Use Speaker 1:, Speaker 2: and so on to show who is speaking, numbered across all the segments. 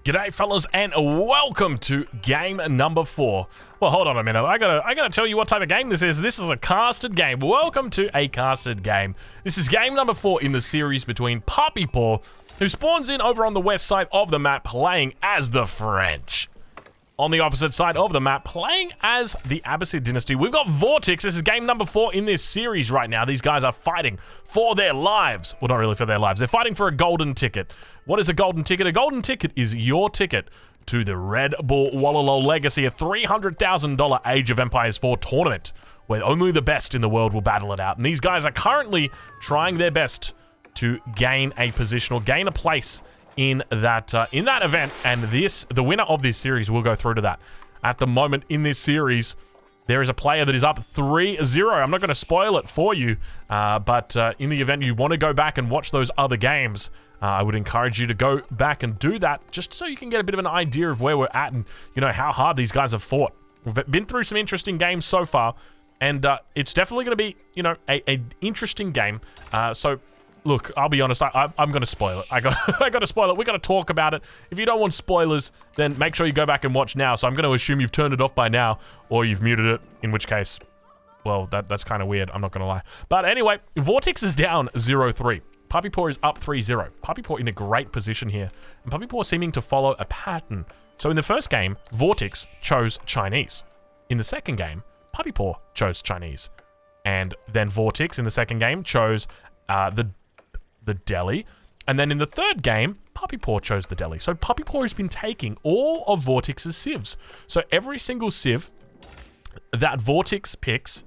Speaker 1: G'day fellas and welcome to game number 4. Well, hold on a minute. I gotta tell you what type of game this is. This is a casted game. Welcome to a casted game. This is game number 4 in the series between Puppy Paw, who spawns in over on the west side of the map playing as the French. On the opposite side of the map, playing as the Abbasid dynasty, we've got Vortex. This is game number 4 in this series right now. These guys are fighting for their lives. Well, not really for their lives. They're fighting for a golden ticket. What is a golden ticket? A golden ticket is your ticket to the Red Bull Wololo Legacy, a $300,000 Age of Empires 4 tournament, where only the best in the world will battle it out. And these guys are currently trying their best to gain a position or gain a place in that event, and the winner of this series will go through to that. At the moment in this series, there is a player that is up 3-0. I'm not going to spoil it for you, but in the event you want to go back and watch those other games, I would encourage you to go back and do that, just so you can get a bit of an idea of where we're at and how hard these guys have fought. We've been through some interesting games so far, and it's definitely going to be an interesting game. So look, I'll be honest, I'm going to spoil it. I got to spoil it. We got to talk about it. If you don't want spoilers, then make sure you go back and watch now. So I'm going to assume you've turned it off by now, or you've muted it, in which case, well, that's kind of weird. I'm not going to lie. But anyway, Vortex is down 0-3. Puppy Paw is up 3-0. Puppy Paw in a great position here. And Puppy Paw seeming to follow a pattern. So in the first game, Vortex chose Chinese. In the second game, Puppy Paw chose Chinese. And then Vortex in the second game chose the deli, and then in the third game, Puppy Paw chose the deli. So Puppy Paw has been taking all of Vortex's civs. So every single civ that Vortex picks,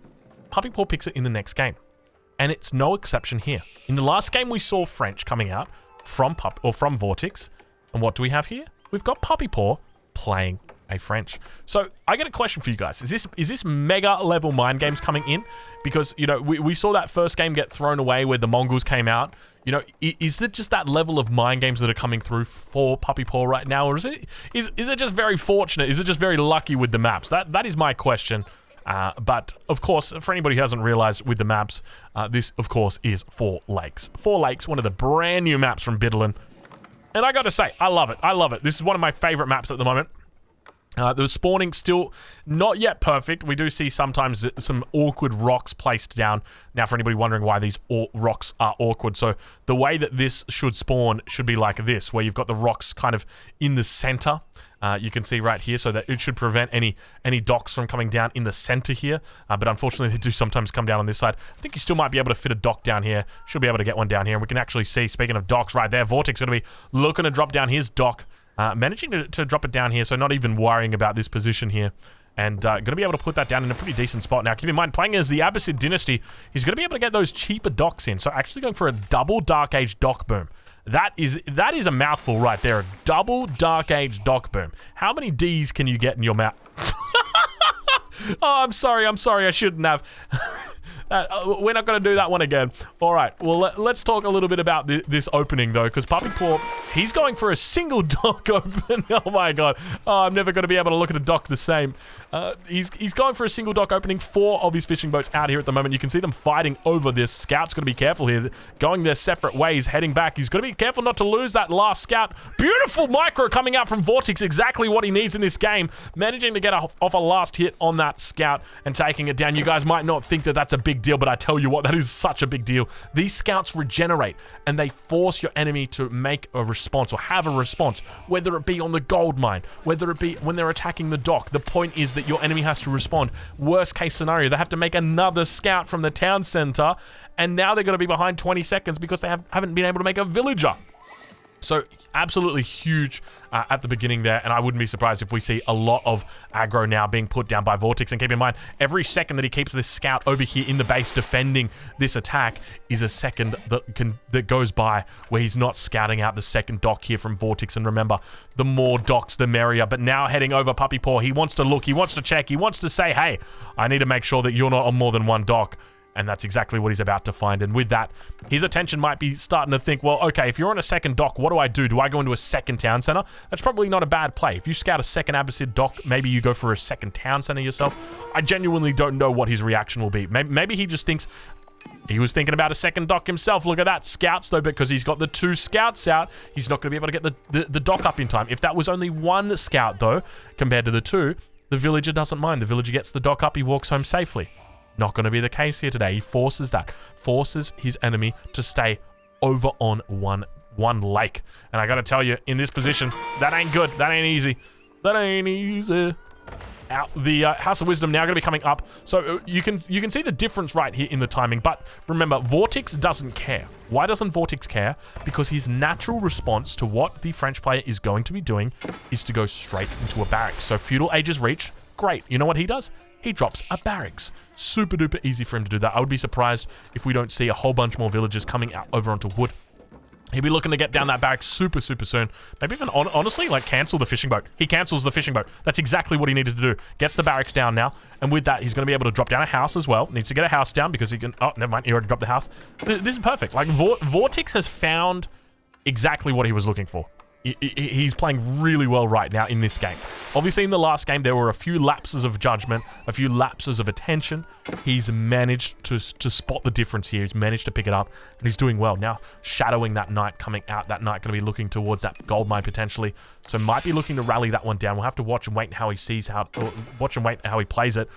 Speaker 1: Puppy Paw picks it in the next game. And it's no exception here. In the last game, we saw French coming out from Vortex. And what do we have here? We've got Puppy Paw playing a French. So I got a question for you guys. Is this mega level mind games coming in? Because we saw that first game get thrown away where the Mongols came out. Is it just that level of mind games that are coming through for Puppy Paw right now, or is it just very fortunate? Is it just very lucky with the maps? That is my question. But of course, for anybody who hasn't realized with the maps, this of course is Four Lakes. Four Lakes, one of the brand new maps from Biddlin. And I got to say, I love it. I love it. This is one of my favorite maps at the moment. The spawning still not yet perfect. We do see sometimes some awkward rocks placed down. Now, for anybody wondering why these rocks are awkward, so the way that this should spawn should be like this, where you've got the rocks kind of in the center. You can see right here, so that it should prevent any docks from coming down in the center here. But unfortunately, they do sometimes come down on this side. I think you still might be able to fit a dock down here. Should be able to get one down here. And we can actually see, speaking of docks right there, Vortex going to be looking to drop down his dock. Managing to drop it down here, so not even worrying about this position here. And going to be able to put that down in a pretty decent spot. Now, keep in mind, playing as the Abbasid dynasty, he's going to be able to get those cheaper docks in. So actually going for a double Dark Age dock boom. That is a mouthful right there. A double Dark Age dock boom. How many Ds can you get in your mouth? Oh, I'm sorry. I shouldn't have. We're not going to do that one again. All right. Well, let's talk a little bit about this opening, though, because Puppy Paw, he's going for a single dock open. Oh, my God. Oh, I'm never going to be able to look at a dock the same. He's going for a single dock opening. 4 of his fishing boats out here at the moment. You can see them fighting over this. Scout's going to be careful here, going their separate ways, heading back. He's going to be careful not to lose that last scout. Beautiful micro coming out from Vortex. Exactly what he needs in this game. Managing to get off a last hit on that scout and taking it down. You guys might not think that that's a big deal, but I tell you what, that is such a big deal. These scouts regenerate and they force your enemy to make a response or have a response, whether it be on the gold mine, whether it be when they're attacking the dock. The point is that your enemy has to respond. Worst case scenario, they have to make another scout from the town center, and now they're going to be behind 20 seconds because they haven't been able to make a villager. So absolutely huge at the beginning there, and I wouldn't be surprised if we see a lot of aggro now being put down by Vortex. And keep in mind, every second that he keeps this scout over here in the base defending this attack is a second that goes by where he's not scouting out the second dock here from Vortex. And remember, the more docks, the merrier. But now heading over Puppy Paw, he wants to look, he wants to check, he wants to say, hey, I need to make sure that you're not on more than one dock. And that's exactly what he's about to find. And with that, his attention might be starting to think, well, okay, if you're on a second dock, what do I do? Do I go into a second town center? That's probably not a bad play. If you scout a second Abbasid dock, maybe you go for a second town center yourself. I genuinely don't know what his reaction will be. Maybe he just thinks, He was thinking about a second dock himself. Look at that. Scouts, though, because he's got the 2 scouts out, he's not going to be able to get the dock up in time. If that was only 1 scout, though, compared to the 2, the villager doesn't mind. The villager gets the dock up. He walks home safely. Not going to be the case here today. He forces that. Forces his enemy to stay over on one lake. And I got to tell you, in this position, that ain't good. That ain't easy. That ain't easy. Out the House of Wisdom now going to be coming up, so you can see the difference right here in the timing. But remember, Vortix doesn't care. Why doesn't Vortix care? Because his natural response to what the French player is going to be doing is to go straight into a barracks. So Feudal Ages reach, great. You know what he does? He drops a barracks. Super duper easy for him to do that. I would be surprised if we don't see a whole bunch more villagers coming out over onto wood. He'll be looking to get down that barracks super soon. Maybe even, honestly, like, cancel the fishing boat. He cancels the fishing boat. That's exactly what he needed to do. Gets the barracks down now. And with that, he's going to be able to drop down a house as well. Needs to get a house down because he can... Oh, never mind. He already dropped the house. This is perfect. Like, Vortix has found exactly what he was looking for. He's playing really well right now in this game. Obviously, in the last game, there were a few lapses of judgment, a few lapses of attention. He's managed to spot the difference here. He's managed to pick it up, and he's doing well. Now, shadowing that knight coming out. That knight going to be looking towards that gold mine potentially. So might be looking to rally that one down. We'll have to watch and wait how he sees how... watch and wait how he plays it.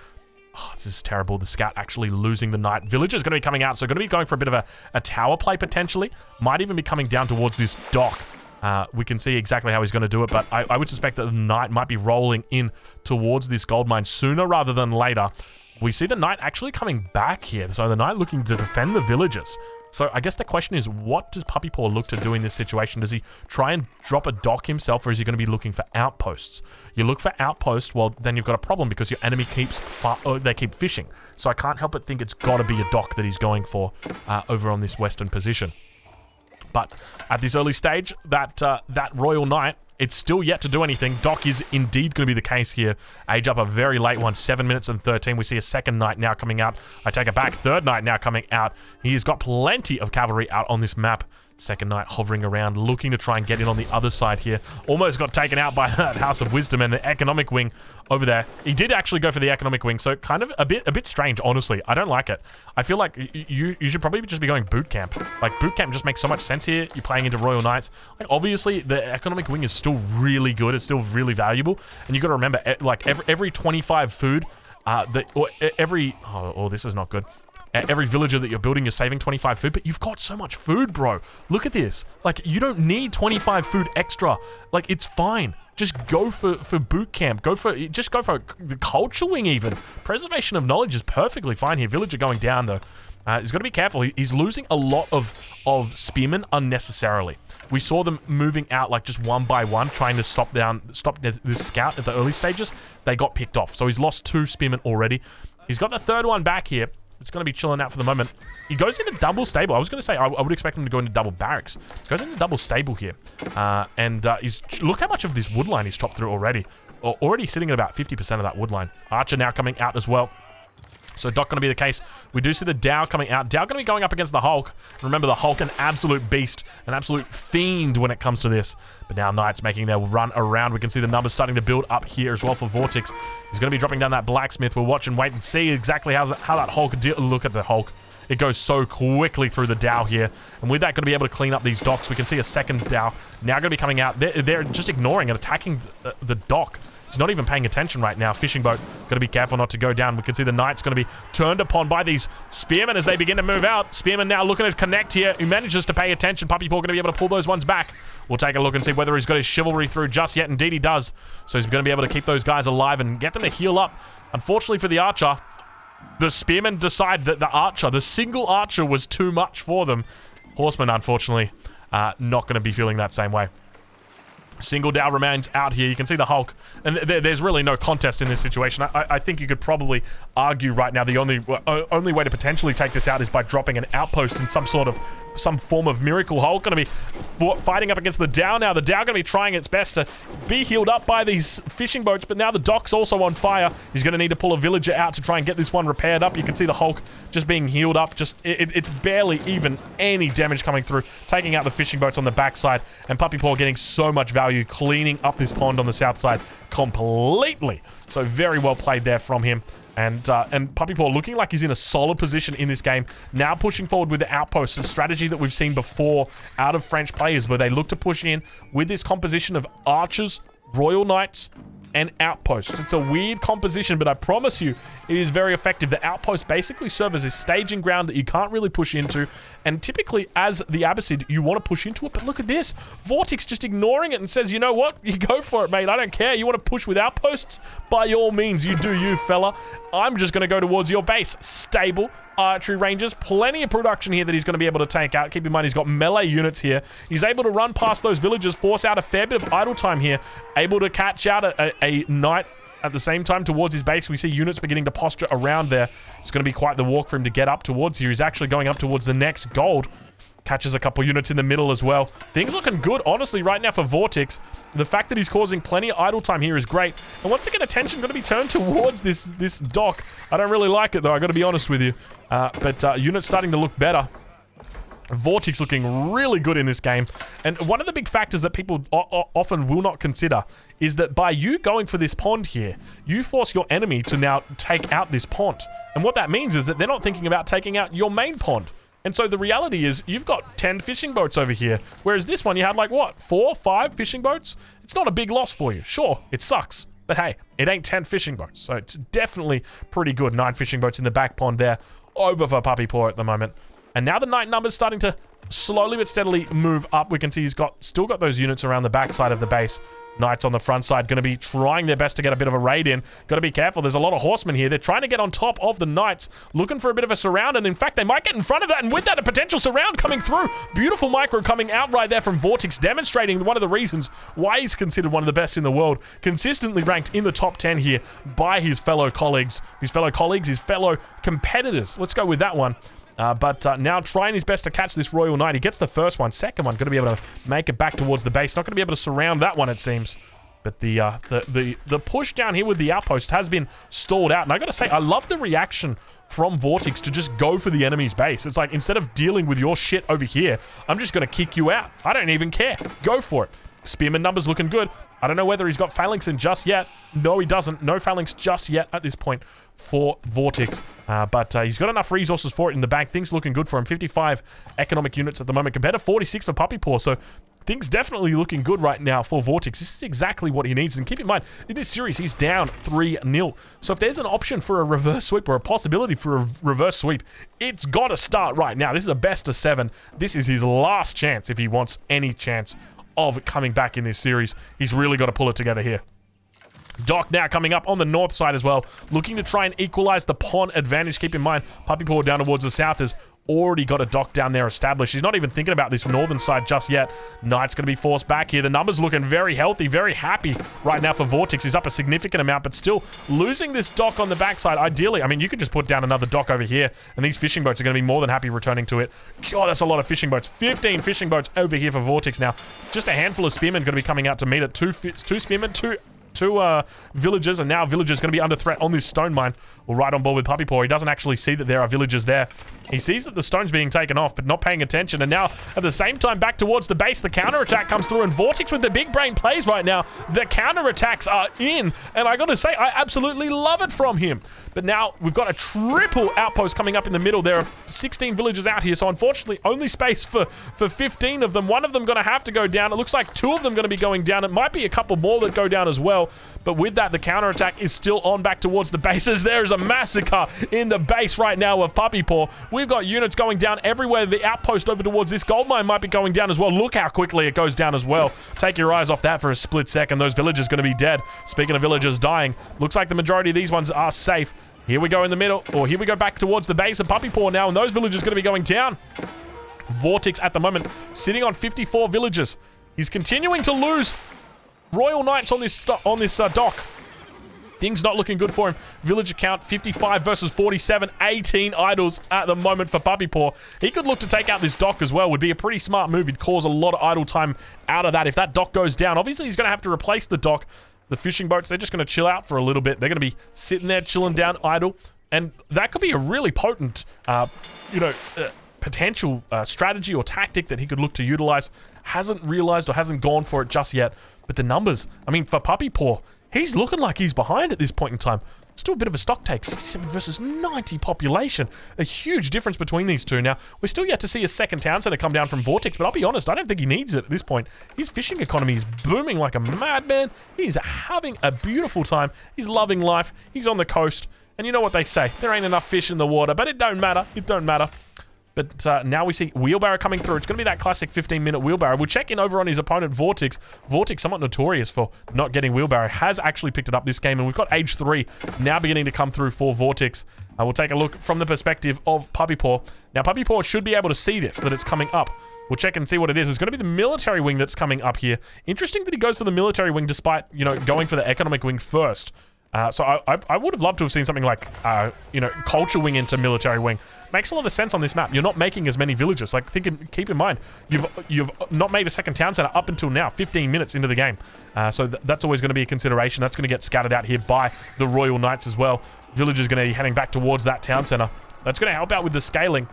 Speaker 1: Oh, this is terrible. The scout actually losing the knight. Villager's going to be coming out, so going to be going for a bit of a tower play potentially. Might even be coming down towards this dock. We can see exactly how he's going to do it, but I would suspect that the knight might be rolling in towards this gold mine sooner rather than later. We see the knight actually coming back here, so the knight looking to defend the villagers. So I guess the question is, what does Puppy Paw look to do in this situation? Does he try and drop a dock himself, or is he going to be looking for outposts? You look for outposts, well, then you've got a problem because your enemy they keep fishing. So I can't help but think it's got to be a dock that he's going for over on this western position. But at this early stage, that Royal Knight, it's still yet to do anything. Dock is indeed going to be the case here. Age up a very late one, 7 minutes and 13. We see a second knight now coming out. I take it back, third knight now coming out. He's got plenty of cavalry out on this map. Second knight hovering around, looking to try and get in on the other side here. Almost got taken out by that House of Wisdom and the economic wing over there. He did actually go for the economic wing, so kind of a bit strange, honestly. I don't like it. I feel like you should probably just be going boot camp. Like, boot camp just makes so much sense here. You're playing into Royal Knights. Like, obviously, the economic wing is still really good. It's still really valuable. And you got to remember, like, every 25 food, this is not good. Every villager that you're building, you're saving 25 food, but you've got so much food, bro. Look at this. Like, you don't need 25 food extra. Like, it's fine. Just go for boot camp. Just go for the culture wing even. Preservation of knowledge is perfectly fine here. Villager going down, though. He's got to be careful. He's losing a lot of spearmen unnecessarily. We saw them moving out like just one by one, trying to stop this scout at the early stages. They got picked off. So he's lost 2 spearmen already. He's got the third one back here. It's going to be chilling out for the moment. He goes into double stable. I was going to say, I would expect him to go into double barracks. He goes into double stable here. Look how much of this wood line he's chopped through already. Already sitting at about 50% of that wood line. Archer now coming out as well. So not going to be the case. We do see the Dow coming out. Dow going to be going up against the Hulk. Remember, the Hulk, an absolute beast, an absolute fiend when it comes to this. But now Knights making their run around. We can see the numbers starting to build up here as well for Vortix. He's going to be dropping down that Blacksmith. We'll watch and wait and see exactly how that Hulk look at the Hulk. It goes so quickly through the Dow here. And with that, going to be able to clean up these docks. We can see a second Dow now going to be coming out. They're just ignoring and attacking the dock. He's not even paying attention right now. Fishing boat, got to be careful not to go down. We can see the Knight's going to be turned upon by these Spearmen as they begin to move out. Spearmen now looking to connect here. He manages to pay attention. Puppy Paw going to be able to pull those ones back. We'll take a look and see whether he's got his chivalry through just yet. Indeed, he does. So he's going to be able to keep those guys alive and get them to heal up. Unfortunately for the Archer, the Spearmen decide that the single Archer was too much for them. Horsemen, unfortunately, not going to be feeling that same way. Single Dow remains out here. You can see the Hulk. And there's really no contest in this situation. I think you could probably argue right now the only way to potentially take this out is by dropping an outpost in some form of miracle. Hulk going to be fighting up against the Dow now. The Dow going to be trying its best to be healed up by these fishing boats, but now the dock's also on fire. He's going to need to pull a villager out to try and get this one repaired up. You can see the Hulk just being healed up. It's barely even any damage coming through, taking out the fishing boats on the backside, and Puppy Paw getting so much value cleaning up this pond on the south side completely. So very well played there from him. And Puppy Paw looking like he's in a solid position in this game. Now pushing forward with the outposts, a strategy that we've seen before out of French players, where they look to push in with this composition of archers, Royal Knights, and outposts. It's a weird composition, but I promise you it is very effective. The outposts basically serve as a staging ground that you can't really push into, and typically as the Abbasid you want to push into it, but look at this. Vortix just ignoring it and says, you know what, you go for it, mate. I don't care. You want to push with outposts? By all means, you do you, fella. I'm just going to go towards your base. Stable archery ranges, plenty of production here that he's going to be able to take out. Keep in mind, he's got melee units here. He's able to run past those villagers, force out a fair bit of idle time here, able to catch out a knight at the same time towards his base. We see units beginning to posture around there. It's going to be quite the walk for him to get up towards here. He's actually going up towards the next gold. Catches a couple units in the middle as well. Things looking good, honestly, right now for Vortix. The fact that he's causing plenty of idle time here is great. And once again, attention going to be turned towards this dock. I don't really like it, though. I got to be honest with you. But units starting to look better. Vortix looking really good in this game. And one of the big factors that people often will not consider is that by you going for this pond here, you force your enemy to now take out this pond. And what that means is that they're not thinking about taking out your main pond. And so the reality is you've got 10 fishing boats over here, whereas this one you had like, what, 4, 5 fishing boats? It's not a big loss for you. Sure, it sucks, but hey, it ain't 10 fishing boats, so it's definitely pretty good. 9 fishing boats in the back pond there, over for Puppy Paw at the moment. And now the knight number's starting to slowly but steadily move up. We can see he's still got those units around the back side of the base. Knights on the front side going to be trying their best to get a bit of a raid in. Got to be careful. There's a lot of horsemen here. They're trying to get on top of the knights, looking for a bit of a surround. And in fact, they might get in front of that. And with that, a potential surround coming through. Beautiful micro coming out right there from Vortix, demonstrating one of the reasons why he's considered one of the best in the world. Consistently ranked in the top 10 here by his fellow colleagues, his fellow competitors. Let's go with that one. But now trying his best to catch this Royal Knight. He gets the first one. Second one, going to be able to make it back towards the base. Not going to be able to surround that one, it seems. But the push down here with the outpost has been stalled out. And I got to say, I love the reaction from Vortix to just go for the enemy's base. It's like, instead of dealing with your shit over here, I'm just going to kick you out. I don't even care. Go for it. Spearman numbers looking good. I don't know whether he's got phalanx in just yet. No, he doesn't. No phalanx just yet at this point for Vortix. But he's got enough resources for it in the bank. Things looking good for him. 55 economic units at the moment compared to 46 for Puppy Paw. So things definitely looking good right now for Vortix. This is exactly what he needs. And keep in mind, in this series, he's down 3-0. So if there's an option for a reverse sweep or a possibility for a reverse sweep, it's got to start right now. This is a best of 7. This is his last chance if he wants any chance of coming back in this series. He's really got to pull it together here. Doc now coming up on the north side as well, looking to try and equalize the pawn advantage. Keep in mind, Puppy Paw down towards the south has already got a dock down there established. He's not even thinking about this northern side just yet. Knight's going to be forced back here. The numbers looking very healthy, very happy right now for Vortix. He's up a significant amount, but still losing this dock on the backside. Ideally, I mean, you could just put down another dock over here, and these fishing boats are going to be more than happy returning to it. God, that's a lot of fishing boats. 15 fishing boats over here for Vortix now. Just a handful of spearmen going to be coming out to meet it. Two spearmen, two villagers, and now villagers going to be under threat on this stone mine. We're right on board with Puppy Paw. He doesn't actually see that there are villagers there. He sees that the stone's being taken off, but not paying attention. And now, at the same time, back towards the base, the counterattack comes through, and Vortix with the big brain plays right now. The counterattacks are in, and I got to say, I absolutely love it from him. But now, we've got a triple outpost coming up in the middle. There are 16 villagers out here, so unfortunately, only space for 15 of them. One of them going to have to go down. It looks like 2 of them going to be going down. It might be a couple more that go down as well. But with that, the counterattack is still on back towards the bases. There is a massacre in the base right now of Puppy Paw. We've got units going down everywhere. The outpost over towards this gold mine might be going down as well. Look how quickly it goes down as well. Take your eyes off that for a split second. Those villagers going to be dead. Speaking of villagers dying, looks like the majority of these ones are safe. Here we go in the middle, or here we go back towards the base of Puppy Paw now, and those villagers going to be going down. Vortix at the moment sitting on 54 villagers. He's continuing to lose Royal Knights on this dock. Things not looking good for him. Villager count 55 versus 47. 18 idols at the moment for Puppy Paw. He could look to take out this dock as well. Would be a pretty smart move. He'd cause a lot of idle time out of that. If that dock goes down, obviously he's going to have to replace the dock. The fishing boats, they're just going to chill out for a little bit. They're going to be sitting there chilling down idle. And that could be a really potent, potential strategy or tactic that he could look to utilize. Hasn't realized or hasn't gone for it just yet. But the numbers, I mean, for Puppy Paw, he's looking like he's behind at this point in time. Still a bit of a stock take. 67 versus 90 population. A huge difference between these two. Now, we're still yet to see a second town center come down from Vortex, but I'll be honest, I don't think he needs it at this point. His fishing economy is booming like a madman. He's having a beautiful time. He's loving life. He's on the coast. And you know what they say. There ain't enough fish in the water, but it don't matter. It don't matter. But now we see Wheelbarrow coming through. It's going to be that classic 15-minute Wheelbarrow. We'll check in over on his opponent, Vortex. Vortex, somewhat notorious for not getting Wheelbarrow, has actually picked it up this game. And we've got Age 3 now beginning to come through for Vortex. We'll take a look from the perspective of Puppy Paw. Now, Puppy Paw should be able to see this, that it's coming up. We'll check and see what it is. It's going to be the military wing that's coming up here. Interesting that he goes for the military wing despite, you know, going for the economic wing first. So I would have loved to have seen something like, you know, culture wing into military wing. Makes a lot of sense on this map. You're not making as many villages. Like, keep in mind, you've not made a second town center up until now, 15 minutes into the game. So that's always going to be a consideration. That's going to get scattered out here by the Royal Knights as well. Villagers going to be heading back towards that town center. That's going to help out with the scaling.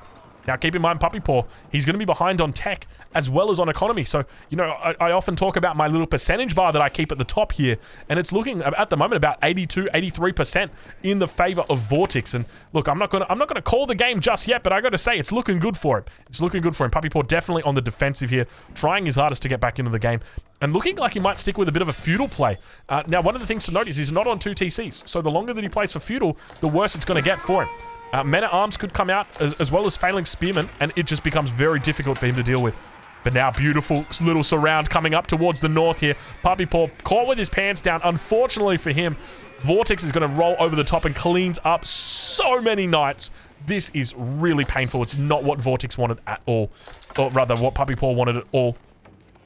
Speaker 1: Now, keep in mind, Puppy Paw, he's going to be behind on tech as well as on economy. So, you know, I often talk about my little percentage bar that I keep at the top here, and it's looking at the moment about 82, 83% in the favor of Vortex. And look, I'm not going to call the game just yet, but I got to say it's looking good for him. It's looking good for him. Puppy Paw definitely on the defensive here, trying his hardest to get back into the game, and looking like he might stick with a bit of a feudal play. Now, one of the things to note is he's not on 2 TCs, so the longer that he plays for feudal, the worse it's going to get for him. Men-at-Arms could come out as well as Failing Spearmen, and it just becomes very difficult for him to deal with. But now, beautiful little surround coming up towards the north here. Puppy Paw caught with his pants down. Unfortunately for him, Vortex is going to roll over the top and cleans up so many knights. This is really painful. It's not what Vortex wanted at all. Or rather, what Puppy Paw wanted at all.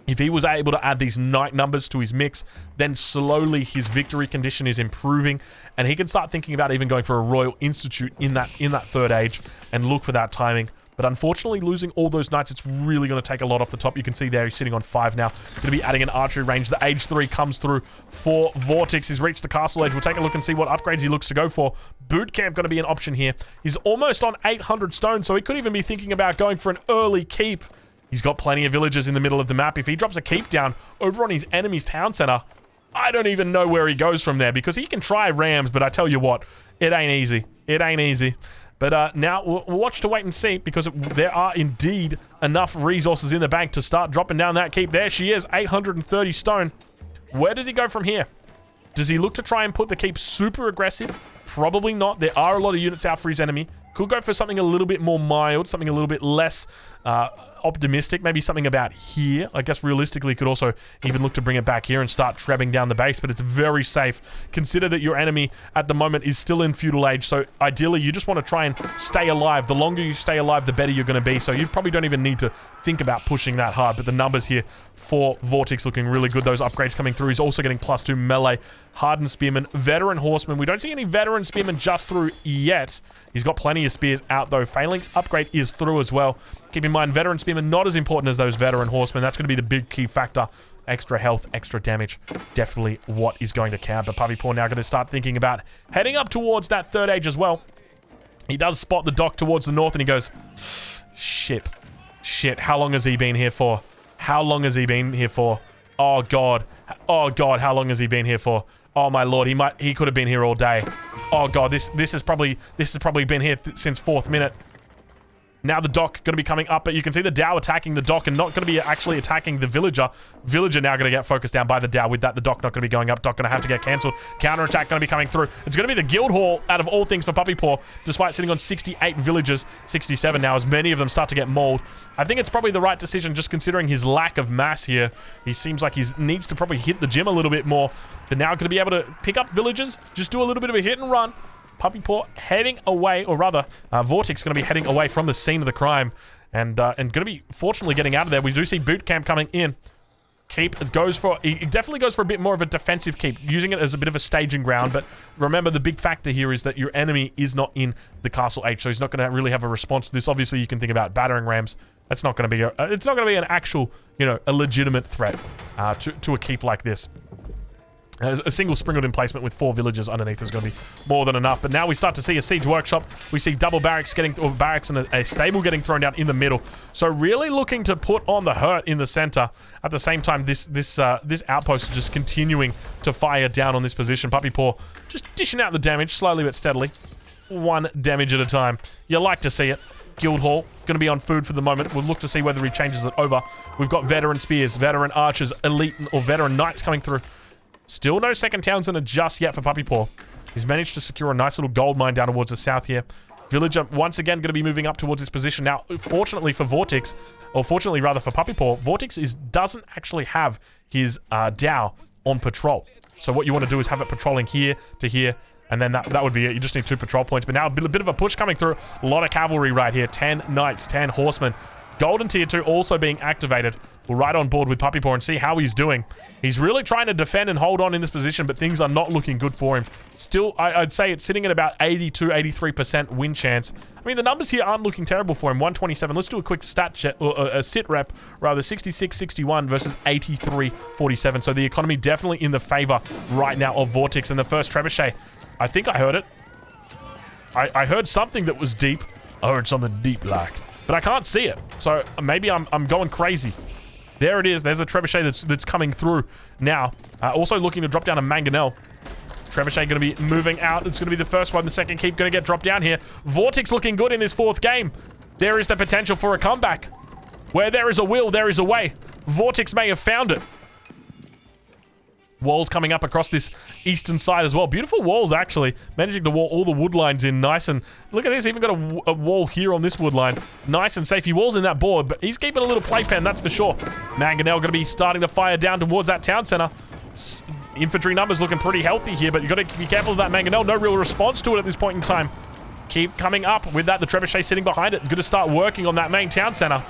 Speaker 1: If he was able to add these knight numbers to his mix, then slowly his victory condition is improving, and he can start thinking about even going for a Royal Institute in that third age and look for that timing. But unfortunately, losing all those knights, it's really going to take a lot off the top. You can see there he's sitting on 5 now. Going to be adding an archery range. The Age 3 comes through for Vortex. He's reached the castle age. We'll take a look and see what upgrades he looks to go for. Boot camp going to be an option here. He's almost on 800 stone, so he could even be thinking about going for an early keep. He's got plenty of villages in the middle of the map. If he drops a keep down over on his enemy's town center, I don't even know where he goes from there, because he can try rams, but I tell you what, it ain't easy. It ain't easy. But now we'll watch to wait and see, because there are indeed enough resources in the bank to start dropping down that keep. There she is, 830 stone. Where does he go from here? Does he look to try and put the keep super aggressive? Probably not. There are a lot of units out for his enemy. Could go for something a little bit more mild, something a little bit less optimistic, maybe something about here. I guess realistically could also even look to bring it back here and start trebbing down the base, but it's very safe. Consider that your enemy at the moment is still in feudal age, so ideally you just want to try and stay alive. The longer you stay alive, the better you're going to be, so you probably don't even need to think about pushing that hard. But the numbers here for Vortex looking really good. Those upgrades coming through. He's also getting +2 melee, hardened spearman, veteran horseman. We don't see any veteran spearmen just through yet. He's got plenty of spears out though. Phalanx upgrade is through as well. Keep in mind, veteran spearmen not as important as those veteran horsemen. That's going to be the big key factor. Extra health, extra damage. Definitely what is going to count. But Puppy Paw now going to start thinking about heading up towards that third age as well. He does spot the dock towards the north and he goes, shit. Shit, how long has he been here for? How long has he been here for? Oh god. Oh god, how long has he been here for? Oh my lord, he could have been here all day. Oh god, this has probably been here since 4th minute. Now the dock going to be coming up, but you can see the Dow attacking the dock and not going to be actually attacking the villager. Villager now going to get focused down by the Dow. With that, the dock not going to be going up. Dock going to have to get cancelled. Counterattack going to be coming through. It's going to be the guild hall out of all things for Puppy Paw, despite sitting on 68 villagers, 67 now, as many of them start to get mauled. I think it's probably the right decision, just considering his lack of mass here. He seems like he needs to probably hit the gym a little bit more, but now going to be able to pick up villagers, just do a little bit of a hit and run. Puppy Paw heading away, or rather, Vortex going to be heading away from the scene of the crime, and going to be fortunately getting out of there. We do see boot camp coming in. Keep goes for, he definitely goes for a bit more of a defensive keep, using it as a bit of a staging ground. But remember, the big factor here is that your enemy is not in the castle H, so he's not going to really have a response to this. Obviously, you can think about battering rams. That's not going to be it's not going to be an actual, you know, a legitimate threat to a keep like this. A single Springald emplacement with 4 villagers underneath is going to be more than enough. But now we start to see a siege workshop. We see double barracks barracks and a stable getting thrown down in the middle. So really looking to put on the hurt in the center. At the same time, this outpost is just continuing to fire down on this position. Puppy Paw just dishing out the damage slowly but steadily. 1 damage at a time. You like to see it. Guildhall going to be on food for the moment. We'll look to see whether he changes it over. We've got veteran spears, veteran archers, elite or veteran knights coming through. Still no second town center just yet for Puppy Paw. He's managed to secure a nice little gold mine down towards the south here. Villager once again going to be moving up towards his position. Now, fortunately for Vortex, or fortunately rather for Puppy Paw, Vortex doesn't actually have his Dow on patrol. So what you want to do is have it patrolling here to here, and then that would be it. You just need 2 patrol points. But now a bit of a push coming through. A lot of cavalry right here. 10 knights, 10 horsemen. Golden tier 2 also being activated. We'll ride on board with Puppy Paw and see how he's doing. He's really trying to defend and hold on in this position, but things are not looking good for him. Still, I'd say it's sitting at about 82-83% win chance. I mean, the numbers here aren't looking terrible for him. 127. Let's do a quick stat check, or a sit rep, rather. 66-61 versus 83-47. So the economy definitely in the favor right now of Vortex. And the first trebuchet, I think I heard it. I heard something that was deep. I heard something deep like. But I can't see it, so maybe I'm going crazy. There it is. There's a trebuchet that's coming through now. Also looking to drop down a mangonel. Trebuchet going to be moving out. It's going to be the first one. The second keep going to get dropped down here. Vortex looking good in this 4th game. There is the potential for a comeback. Where there is a will, there is a way. Vortex may have found it. Walls coming up across this eastern side as well. Beautiful walls, actually. Managing to wall all the wood lines in nice and... Look at this. Even got a wall here on this wood line. Nice and safe. He walls in that board, but he's keeping a little playpen, that's for sure. Mangonel going to be starting to fire down towards that town center. Infantry numbers looking pretty healthy here, but you've got to be careful of that Mangonel. No real response to it at this point in time. Keep coming up with that. The trebuchet sitting behind it. Going to start working on that main town center.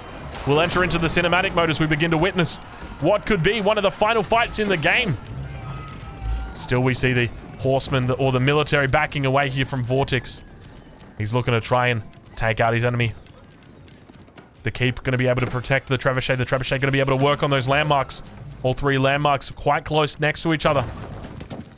Speaker 1: We'll enter into the cinematic mode as we begin to witness what could be one of the final fights in the game. Still, we see the horsemen or the military backing away here from Vortex. He's looking to try and take out his enemy. The keep going to be able to protect the trebuchet. The trebuchet going to be able to work on those landmarks. All 3 landmarks quite close next to each other.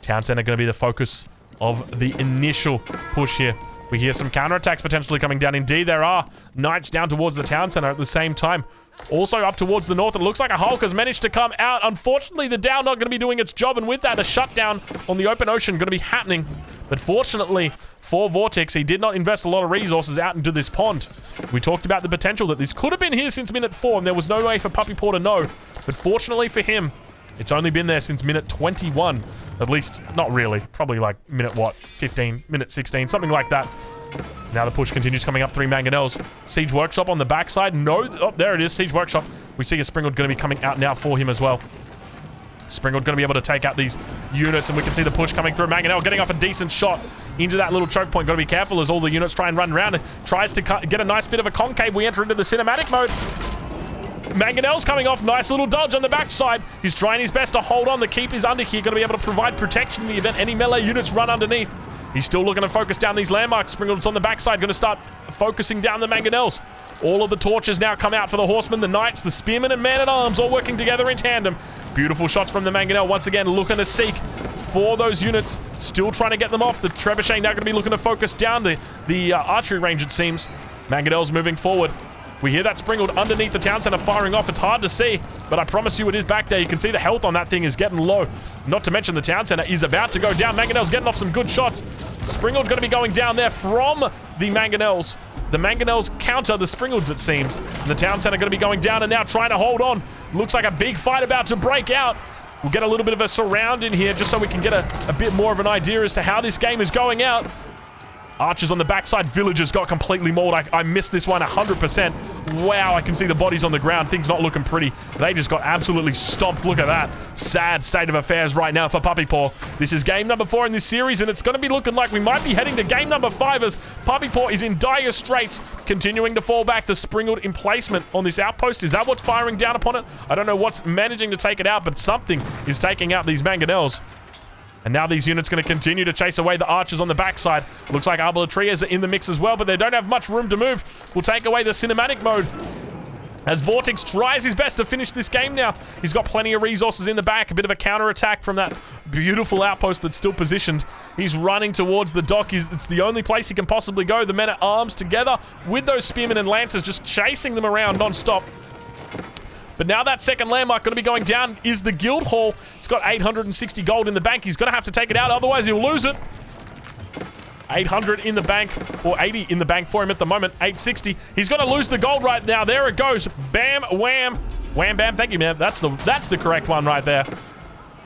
Speaker 1: Town center going to be the focus of the initial push here. We hear some counterattacks potentially coming down. Indeed, there are knights down towards the town center at the same time. Also up towards the north, it looks like a Hulk has managed to come out. Unfortunately, the Dow not going to be doing its job, and with that, a shutdown on the open ocean going to be happening. But fortunately for Vortex, he did not invest a lot of resources out into this pond. We talked about the potential that this could have been here since minute 4, and there was no way for Puppy Paw to know. But fortunately for him, it's only been there since minute 21. At least, not really. Probably like minute, what, 15, minute 16, something like that. Now the push continues coming up 3 mangonels. Siege Workshop on the backside. No, oh, there it is, Siege Workshop. We see a Springald going to be coming out now for him as well. Springald going to be able to take out these units, and we can see the push coming through. Mangonel getting off a decent shot into that little choke point. Got to be careful as all the units try and run around. Tries to get a nice bit of a concave. We enter into the cinematic mode. Mangonel's coming off. Nice little dodge on the backside. He's trying his best to hold on. The keep is under here. Going to be able to provide protection in the event any melee units run underneath. He's still looking to focus down these landmarks. Springald's on the backside. Going to start focusing down the mangonels. All of the torches now come out for the horsemen, the knights, the spearmen, and man-at-arms all working together in tandem. Beautiful shots from the mangonel. Once again, looking to seek for those units. Still trying to get them off. The trebuchet now going to be looking to focus down the archery range, it seems. Mangonel's moving forward. We hear that Springald underneath the town center firing off. It's hard to see, but I promise you it is back there. You can see the health on that thing is getting low. Not to mention the town center is about to go down. Mangonel's getting off some good shots. Springald going to be going down there from the mangonels. The mangonels counter the Springalds, it seems. And the town center going to be going down and now trying to hold on. Looks like a big fight about to break out. We'll get a little bit of a surround in here just so we can get a bit more of an idea as to how this game is going out. Archers on the backside. Villagers got completely mauled. I missed this one 100%. Wow, I can see the bodies on the ground. Things not looking pretty. They just got absolutely stomped. Look at that. Sad state of affairs right now for Puppy Paw. This is game number 4 in this series, and it's going to be looking like we might be heading to game number 5 as Puppy Paw is in dire straits, continuing to fall back. The Springald emplacement on this outpost, is that what's firing down upon it? I don't know what's managing to take it out, but something is taking out these mangonels. And now these units going to continue to chase away the archers on the backside. Looks like Arbalatrias are in the mix as well, but they don't have much room to move. We'll take away the cinematic mode. as Vortex tries his best to finish this game now. He's got plenty of resources in the back, a bit of a counter-attack from that beautiful outpost that's still positioned. He's running towards the dock. It's the only place he can possibly go. The men-at-arms together with those spearmen and lancers just chasing them around non-stop. But now that second landmark going to be going down is the guild hall. It's got 860 gold in the bank. He's going to have to take it out, otherwise he'll lose it. 800 in the bank, or 80 in the bank for him at the moment. 860. He's going to lose the gold right now. There it goes. Bam, wham. Wham, bam. Thank you, man. That's the correct one right there.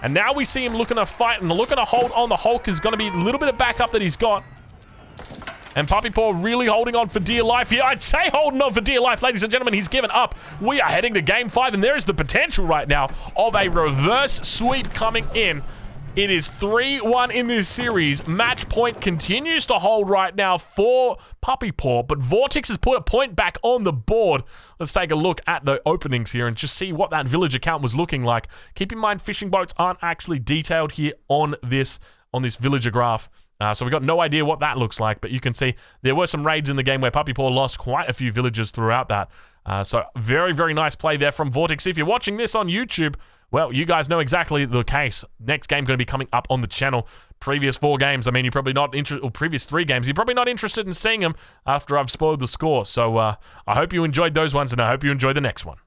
Speaker 1: And now we see him looking to fight and looking to hold on. The Hulk is going to be a little bit of backup that he's got. And Puppy Paw really holding on for dear life here. I'd say holding on for dear life, ladies and gentlemen. He's given up. We are heading to Game 5, and there is the potential right now of a reverse sweep coming in. It is 3-1 in this series. Match point continues to hold right now for Puppy Paw, but Vortex has put a point back on the board. Let's take a look at the openings here and just see what that village account was looking like. Keep in mind, fishing boats aren't actually detailed here on this villager graph. So we got no idea what that looks like, but you can see there were some raids in the game where Puppy Paw lost quite a few villagers throughout that. So very, very nice play there from Vortex. If you're watching this on YouTube, well, you guys know exactly the case. Next game going to be coming up on the channel. Previous 4 games, I mean, you're probably not interested, or previous 3 games, you're probably not interested in seeing them after I've spoiled the score. So I hope you enjoyed those ones, and I hope you enjoy the next one.